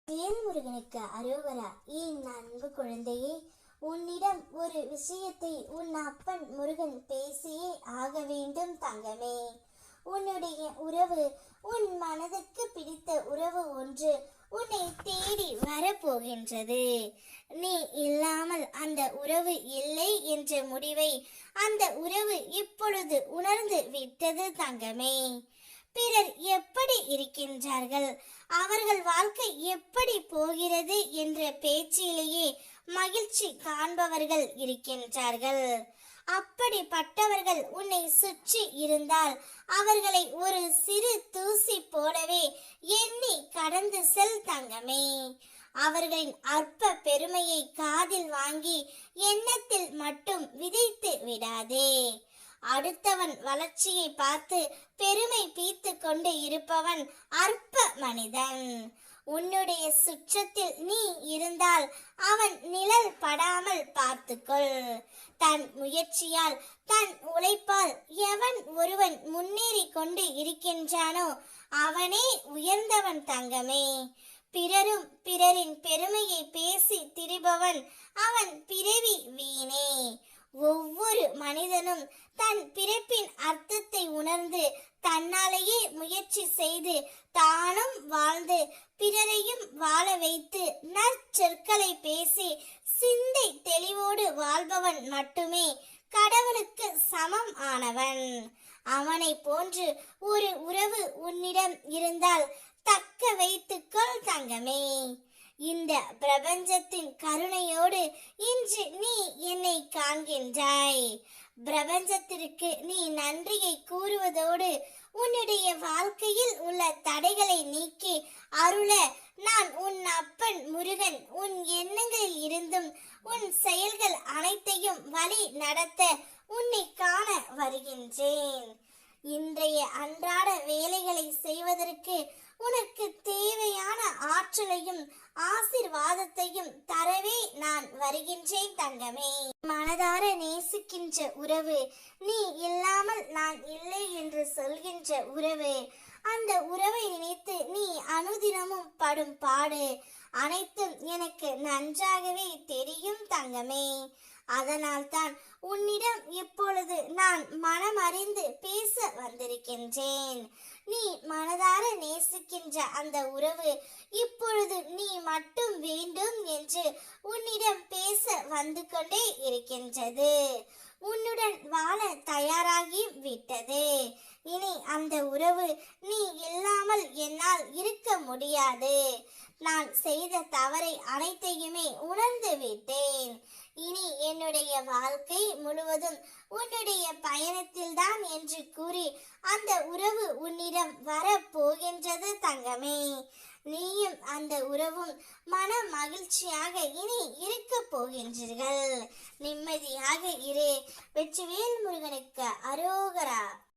வேல்முருகனுக்கு அரோகரா. என் அன்பு குழந்தையே, உன்னிடம் ஒரு விஷயத்தை உன் அப்பன் முருகன் பேசியே ஆக வேண்டும் தங்கமே. உன்னுடைய உறவு, உன் மனதுக்கு பிடித்த உறவு ஒன்று உன்னை தேடி வரப்போகின்றது. நீ இல்லாமல் அந்த உறவு இல்லை என்ற முடிவை அந்த உறவு இப்பொழுது உணர்ந்து விட்டது தங்கமே. பிறர் எப்படி இருக்கின்றார்கள், அவர்கள் வாழ்க்கை எப்படி போகிறது என்ற பேச்சிலேயே மகிழ்ச்சி காண்பவர்கள் இருக்கின்றார்கள். அப்படிப்பட்டவர்கள் உன்னை சுற்றி இருந்தால் அவர்களை ஒரு சிறு தூசி போலவே எண்ணி கடந்து செல் தங்கமே. அவர்களின் அற்ப பெருமையை காதில் வாங்கி எண்ணத்தில் மட்டும் விதைத்து விடாதே. அடுத்தவன் வளர்ச்சியை பார்த்து பெருமை பீத்து கொண்டு இருப்பவன் அற்ப மனிதன். உன்னுடைய சுற்றத்தில் நீ இருந்தால் அவன் நிழல் படாமல் பார்த்துக்கொள். தன் முயற்சியால், தன் உழைப்பால் எவன் ஒருவன் முன்னேறி கொண்டு இருக்கின்றானோ அவனே உயர்ந்தவன் தங்கமே. பிறரின் பெருமையை பேசி திரிபவன் அவன் பிறவி வீணே. ஒவ்வொரு மனிதனும் தன் பிறப்பின் அர்த்தத்தை உணர்ந்து தன்னாலேயே முயற்சி செய்து தானும் வாழ்ந்து பிறரையும் வாழ வைத்து நற்சொற்களை பேசி சிந்தை தெளிவோடு வாழ்பவன் மட்டுமே கடவுளுக்கு சமம் ஆனவன். அவனை போன்று ஒரு உறவு உன்னிடம் இருந்தால் தக்க வைத்துக்கொள் தங்கமே. இந்த பிரபஞ்சத்தின் கருணையோடு இன்று நீ என்னை காண்கின்றாய். பிரபஞ்சத்திற்கு நீ நன்றியை கூறுவதோடு உன்னுடைய வாழ்க்கையில் உள்ள தடைகளை நீக்கி அருள நான் உன் அப்பன் முருகன் உன் எண்ணங்களில் இருந்தும் உன் செயல்கள் அனைத்தையும் வழி நடத்த உன்னை காண வருகின்றேன். இன்றைய அன்றாட வேலைகளை செய்வதற்கு உனக்கு தேவையான ஆற்றலையும் ஆசீர்வாதத்தையும் தரவே நான் வருகின்றேன் தங்கமே. மனதார நேசிக்கின்ற உறவு, நீ இல்லாமல் நான் இல்லை என்று சொல்கின்ற உறவு, அந்த உறவை நினைத்து நீ அனுதினமும் படும் பாடு அனைத்தும் எனக்கு நன்றாகவே தெரியும் தங்கமே. அதனால்தான் உன்னிடம் இப்பொழுது நான் மனமறிந்து பேச வந்திருக்கின்றேன். நீ மனதார நேசிக்கின்ற அந்த உறவு இப்பொழுது நீ மட்டும் வேண்டும் என்று உன்னிடம் பேச வந்து கொண்டே இருக்கின்றது. உன்னுடன் வாழ தயாராகி விட்டது. இனி அந்த உறவு நீ இல்லாமல் என்னால் இருக்க முடியாது. நான் செய்த தவறை அனைத்தையுமே உணர்ந்து விட்டேன். இனி என்னுடைய வாழ்க்கை முழுவதும் உன்னுடைய பயணத்தில்தான் என்று கூறி அந்த உறவு உன்னிடம் வர போகின்றது தங்கமே. நீயும் அந்த உறவும் மன மகிழ்ச்சியாக இனி இருக்க போகின்றீர்கள். நிம்மதியாக இரு. வெற்றிவேல் முருகனுக்கு அரோகரா.